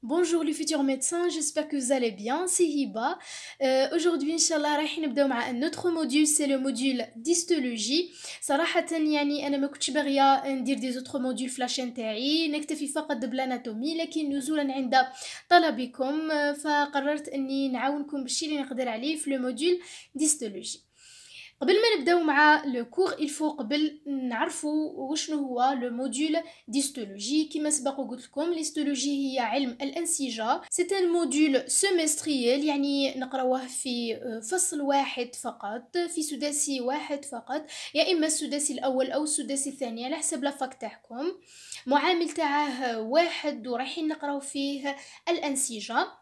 Bonjour les futurs médecins, j'espère que vous allez bien, c'est Hiba. Aujourd'hui, Inch'Allah, راح نبداو مع un autre module, c'est le module d'histologie. صراحة يعني أنا ما كنتش باغية ندير des autres modules في لاشين تاعي، نكتفي فقط بالاناتومي، لكن نزولا عند طلبكم فقررت أني نعاونكم بالشي اللي نقدر عليه في le module d'histologie. قبل ما نبداو مع لو كور الفو قبل نعرفوا وشنو هو لو موديول ديستولوجي. كما سبق وقلت لكم الهيستولوجي هي علم الانسجه. سي ان موديول سيمستريال، يعني نقراوه في فصل واحد فقط، في سداسي واحد فقط، يا اما السداسي الاول او السداسي الثاني على حسب لافاك تاعكم. معامل تاعه واحد ورايحين نقراو فيه الانسجه.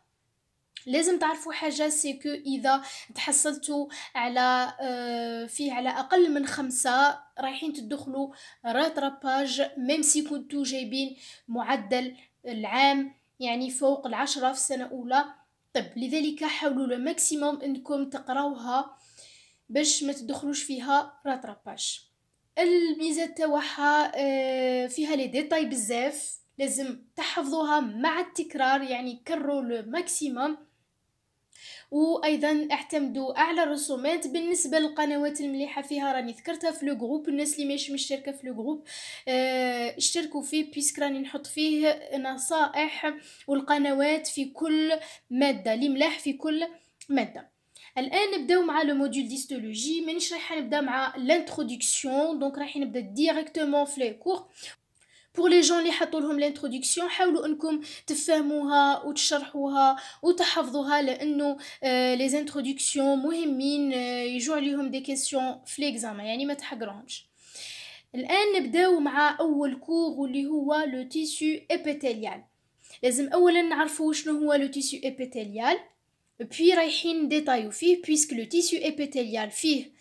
لازم تعرفوا حاجة سيكو إذا تحصلتوا على فيه على أقل من 5 رايحين تدخلوا راتراباج، ميم سي كنتوا جايبين معدل العام يعني فوق 10 في سنة أولى طب. لذلك حاولوا الماكسيموم أنكم تقراوها باش ما تدخلوش فيها راتراباج. الميزة تاعها فيها لي ديتاي بزاف، لازم تحفظوها مع التكرار، يعني كرروا الماكسيموم. وايضا اعتمدوا اعلى الرسومات. بالنسبه للقنوات المليحه فيها راني ذكرتها في لو جروب، الناس اللي مش مشتركه في لو جروب اشتركوا فيه، بيسك راني نحط فيه نصائح والقنوات في كل ماده، لي ملاح في كل ماده. الان نبداو مع لو موديول ديستولوجي. مانيش رايحه نبدا مع لانترودكسيون، دونك رايحين نبدا ديريكتومون في لي كور. pour les gens اللي حطوا لهم الانترودكسيون حاولوا انكم تفهموها وتشرحوها وتحفظوها، لانه لي انترودكسيون مهمين، يجوا عليهم دي كيسيون في ليكزامان، يعني ما تحقروهمش. الان نبداو مع اول كور واللي هو لو تيسو ابيثيليال. لازم اولا نعرفوا شنو هو لو تيسو ابيثيليال، puis رايحين ديتايو فيه، puisque le tissu épithélial فيه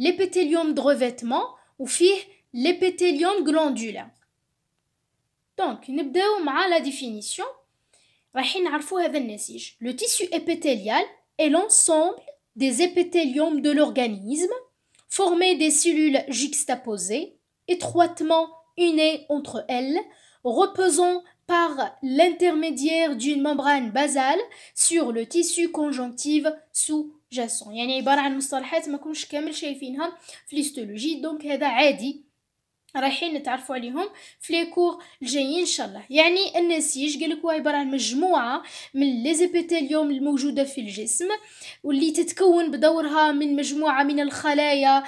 l'épithélium de revêtement وفيه l'épithélium glandulaire. Donc, نبداو مع la définition. رايحين نعرفوا هذا النسيج. Le tissu épithélial est l'ensemble des épithéliums de l'organisme formés des cellules juxtaposées, étroitement unies entre elles, reposant par l'intermédiaire d'une membrane basale sur le tissu conjonctif sous-jacent. يعني عبارة عن مصطلحات ما كنش كامل شايفينها في الهيستولوجي، دونك هذا عادي رايحين نتعرفوا عليهم في لي كور الجايين ان شاء الله. يعني النسيج قالك هو عباره عن مجموعه من لي زيبيثيليوم الموجوده في الجسم، واللي تتكون بدورها من مجموعه من الخلايا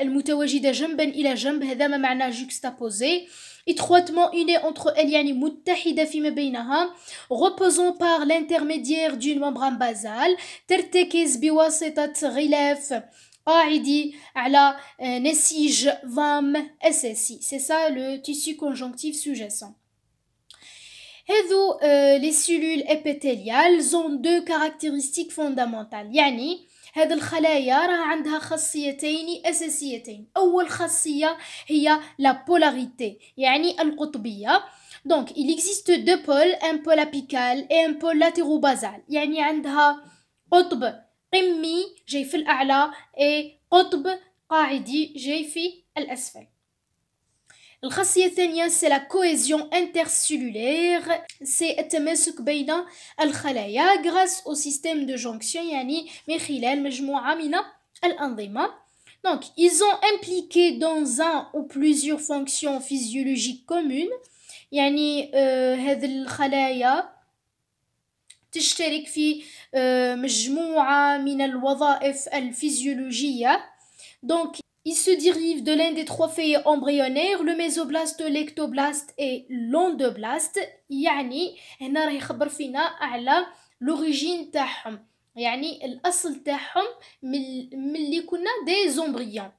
المتواجده جنبا الى جنب. هذا ما معناه جوكستابوزي. étroitement unis entre elles يعني متحدة فيما بينها. reposant par l'intermédiaire d'une membrane basale ترتكز بواسطة غلاف قاعدي على نسيج ضام أساسي. c'est ça le tissu conjonctif sous-jacent. هذو les cellules épithéliales ont deux caractéristiques fondamentales. يعني هذه الخلايا راه عندها خاصيتين أساسيتين. أول خاصية هي la polarité، يعني القطبية. donc il existe deux pôles، un pôle apical et un pôle latérobasal. يعني عندها قطب قمي جاي في الأعلى اي قطب قاعدي جاي في الأسفل. الخاصية الثانية سي لا كوهيزيون انترسيلولير، سي التماسك بين الخلايا grâce au système de jonction، يعني من خلال مجموعة من الأنظمة. donc ils ont impliqué dans un ou plusieurs fonctions physiologiques communes. يعني هذه الخلايا تشترك في مجموعة من الوظائف الفيزيولوجية. donc il se dérive de l'un des trois feuilles embryonnaires، le mésoblaste, l'ectoblaste et l'endoblaste. يعني هنا راه يخبر فينا على l'origine تاعهم، يعني الأصل تاعهم من اللي كنا des embryons.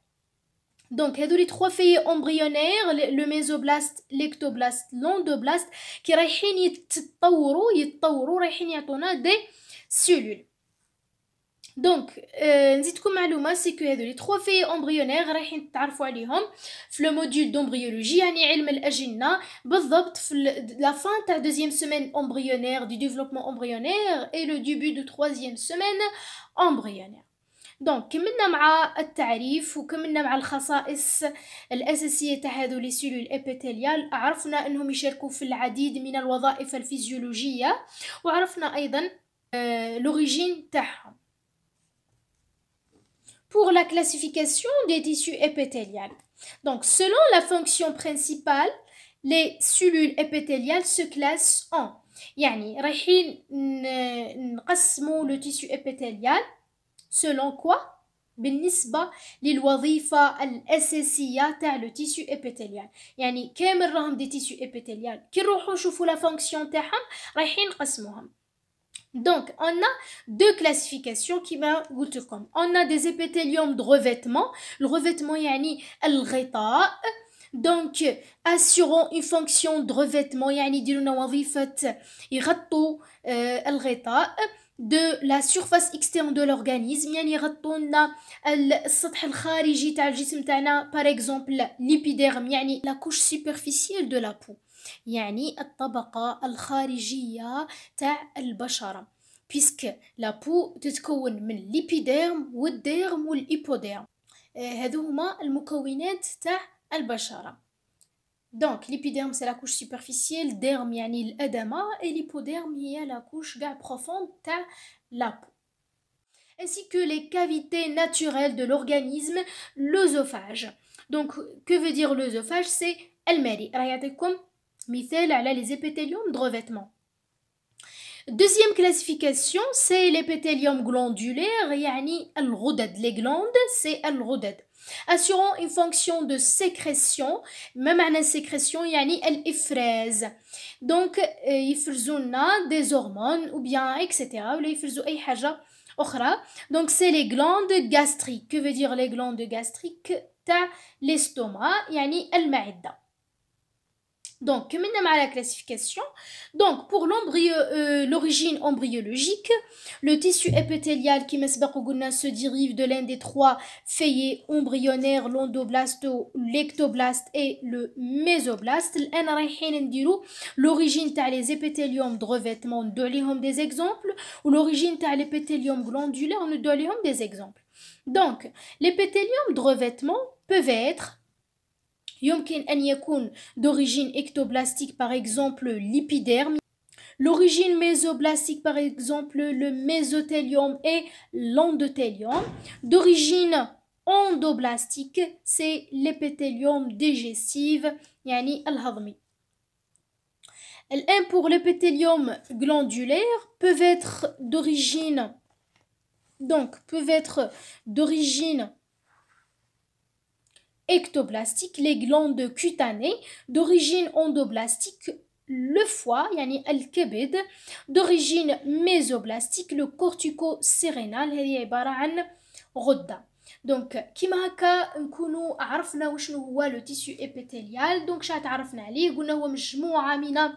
donc هذو لي 3 feuilles embryonnaires، le mésoblaste, l'ectoblaste, l'endoblaste، كي رايحين يتطوروا رايحين يعطونا دي cellules. donc نزيدكم معلومه سي كو هذو لي 3 feuilles embryonnaires رايحين تتعرفوا عليهم في لو موديول d'embryologie، يعني علم الأجنة، بالضبط في la fin تاع deuxième semaine embryonnaire du développement embryonnaire et le début de troisième semaine embryonnaire. دونك كملنا مع التعريف وكملنا مع الخصائص الأساسية تاع هذو لي سيلول ابيثيليال. عرفنا أنهم يشاركوا في العديد من الوظائف الفيزيولوجية، وعرفنا أيضا l'origine تاعهم. Pour la classification des tissus épithéliales. Donc, selon la fonction principale, les cellules épithéliales se classent en. يعني رايحين نقسموا le tissu épithélial selon quoi؟ بالنسبة للوظيفة الأساسية تاع لو تيسو ابيثيليال. يعني كامل راهم دي تيسو ابيثيليال، كي نروحو نشوفو لا فونكسيون تاعهم رايحين نقسموهم. Donc, on a deux classifications qui m'a قلت لكم. On a des épithéliums de revêtement. Le revêtement يعني الغطاء. Donc, assurant une fonction de revêtement يعني يديروا لنا وظيفة يغطوا الغطاء de la surface externe de l'organisme. يعني يغطوا لنا السطح الخارجي تاع الجسم تاعنا. Par exemple, l'épiderme يعني la couche superficielle de la peau. يعني الطبقة الخارجية تاع البشرة، puisque la peau تتكون من l'épiderme والديرم والإيبوديرم. هذو هما المكونات تاع البشرة. Donc l'épiderme c'est la couche superficielle, derme يعني الأدمة et l'hypoderme هي la couche قاع profonde تاع la peau. Ainsi que les cavités naturelles de l'organisme, l'œsophage. Donc que veut dire l'œsophage? C'est المريء. راح يعطيكم مثال على les épithéliums de revêtement. Deuxième classification, c'est l'épithélium glandulaire, يعني الغدد. Les glandes, c'est الغدد. Assurant une fonction de sécrétion. ما معنى sécrétion؟ يعني الإفراز. Donc يفرزوا لنا des hormones ou bien etc. ولا يفرزوا أي حاجة أخرى. Donc c'est les glandes gastriques. Que veut dire les glandes gastriques؟ تاع l'estomac يعني المعدة. Donc, كملنا مع la classification. Donc, pour l'origine embryologique, le tissu épithélial qui se dérive de l'un des trois feuillets embryonnaires, l'endoblaste, l'ectoblaste et le mésoblaste. الآن رايحين نديرو l'origine تاع les épithéliums de revêtement, ندو عليهم des exemples, ou l'origine تاع l'épithélium glandulaire, ندو عليهم des exemples. Donc, l'épithélium de revêtement peuvent être يمكن أن يكون d'origine ectoblastique par exemple l'épiderme, l'origine mésoblastique par exemple le mésothélium et l'endothélium, d'origine endoblastique c'est l'épithélium digestif يعني الهضمي. الآن pour l'épithélium glandulaire peuvent être d'origine ectoblastique, les glandes cutanées, d'origine endoblastique, le foie, يعني الكبد, d'origine mésoblastique, le cortico-cérénal, هذه عبارة عن غدة. دونك كيما هكا نكونوا عرفنا وشنو هو لو تيسيو ابيثيليال. دونك شحال تعرفنا عليه؟ قلنا هو مجموعة من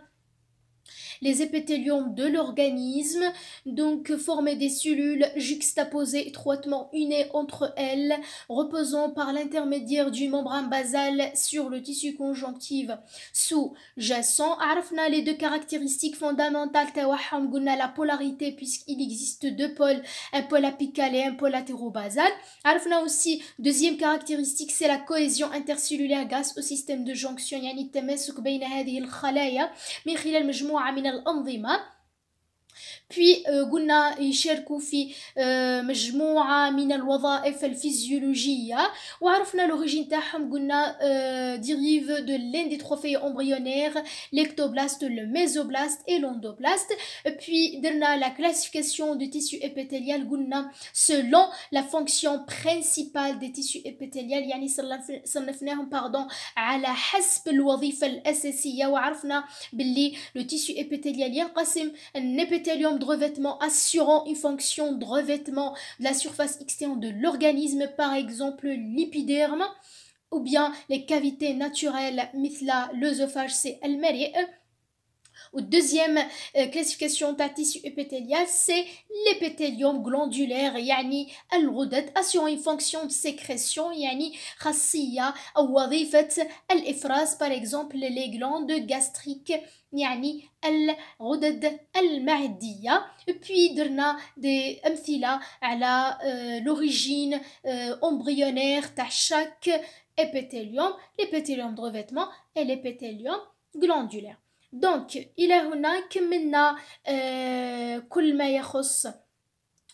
les épithéliums de l'organisme, donc formés des cellules juxtaposées étroitement unies entre elles, reposant par l'intermédiaire d'une membrane basale sur le tissu conjonctif sous-jacent. عرفنا les deux caractéristiques fondamentales تاعهم. قلنا la polarité puisqu'il existe deux pôles, un pôle apical et un pôle latérobasal. عرفنا aussi deuxième caractéristique c'est la cohésion intercellulaire grâce au système de jonction, يعني التماسك بين هذه الخلايا من خلال مجموعة من الأنظمة. Puis قلنا يشاركوا في مجموعة من الوظائف الفيزيولوجية. وعرفنا l'origine تاعهم. قلنا dérive de l'un des trois feuilles embryonnaires, l'ectoblaste, le mésoblaste et l'endoblaste. Puis درنا la classification du tissu épithélial. قلنا selon la fonction principale des tissus épithéliales يعني صنفناهم على حسب الوظيفة الأساسية. وعرفنا باللي le tissu épithélial ينقسم épithélium de revêtement assurant une fonction de revêtement de la surface externe de l'organisme, par exemple l'épiderme, ou bien les cavités naturelles مثل l'œsophage c'est المريء, والدوزيام كلاسيفيكاسيون تاع تيسيو ابيثيليال سي ليبيثيليوم غلاندولير، يعني الغدد اسيون فونكسيون سيكريسيون، يعني خاصيه او وظيفه الافراز. باغ اكزومبل لي غلاند غاستريك، يعني الغدد المعديه. بي درنا دي امثله على لوريجين امبريونير تاع شاك épithélium, l'épithélium de revêtement et l'épithélium glandulaire. Donc إلى هنا كملنا كل ما يخص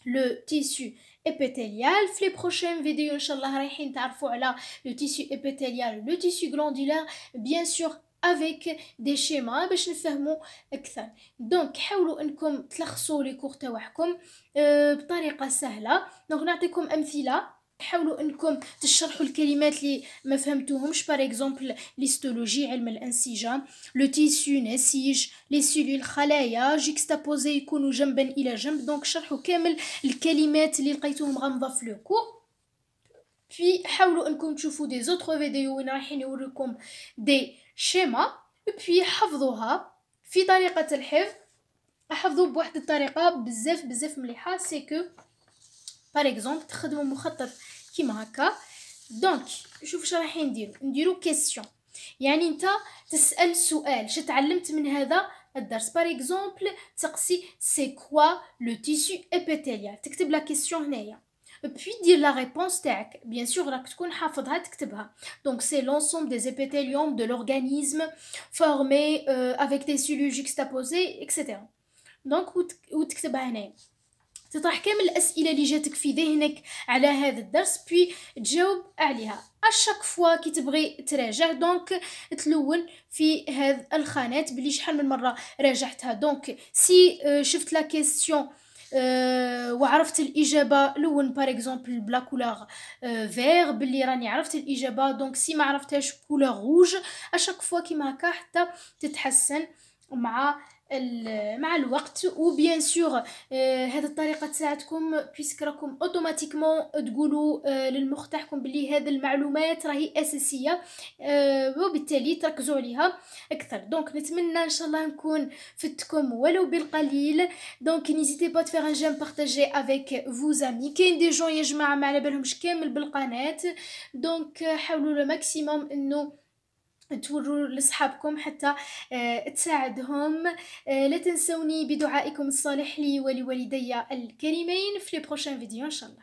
le tissu épithélial. في les prochaines vidéos إن شاء الله رايحين تعرفوا على le tissu épithélial, le tissu glandulaire, bien sûr avec des schémas باش نفهموا اكثر. دونك حاولوا انكم تلخصوا لي كور تاعكم بطريقه سهله. دونك نعطيكم امثله، حاولوا انكم تشرحوا الكلمات اللي ما فهمتوهمش. باغ اكزومبل ليستولوجي علم الانسجه، لو تيسو نسيج، لي سيلول خلايا جيكستابوزي يكونوا جنبا الى جنب. دونك شرحوا كامل الكلمات اللي لقيتوهم غامضه في لو كور. puis حاولوا انكم تشوفوا دي زوتر فيديو وين رايحين يوريكم دي شيما، puis حفظوها في طريقه الحفظ. احفظوا بواحد الطريقه بزاف مليحه، سي كو باغ اكزومبل تخدموا مخطط كيما هكا. دونك شوف واش رايحين نديرو كيسيون، يعني انت تسال سؤال ش تعلمت من هذا الدرس. باغ اكزومبل تقسي سي كوا لو تيسو ابيثيليال، تكتب لا كيسيون هنايا، puis دير لا ريبونس تاعك. بيان سور راك تكون حافظها تكتبها. دونك سي لونسومبل دي ابيثيليوم دو لورغانيزم فورمي افيك دي سيلول جوكستابوزي اكسيتيرا. دونك وتكتبها هنايا، تطرح كامل الاسئله اللي جاتك في ذهنك على هذا الدرس، بي تجاوب عليها اشاك فوا كي تبغي تراجع. دونك تلون في هذه الخانات بلي شحال من مره راجعتها. دونك سي شفت لا كيسيون وعرفت الاجابه لون باغ اكزومبل بلا كولور فير بلي راني عرفت الاجابه. دونك سي ما عرفتهاش كولور روج. اشاك فوا كيما هكا حتى تتحسن مع الوقت. وبيان سور هذه الطريقه تساعدكم بيسك راكم اوتوماتيكمون تقولوا للمخ تاعكم بلي هذه المعلومات راهي اساسيه، وبالتالي تركزوا عليها اكثر. دونك نتمنى ان شاء الله نكون فدتكم ولو بالقليل. دونك نيزيتي با تفير ان جيم بارطاجي افيك فوز امي. كاين دي جون يا جماعه ما على بالهمش كامل بالقناه، دونك حاولوا لو ماكسيموم انه توروا لصحابكم حتى تساعدهم. لا تنسوني بدعائكم الصالح لي ولوالدي الكريمين في لي بروشين فيديو ان شاء الله.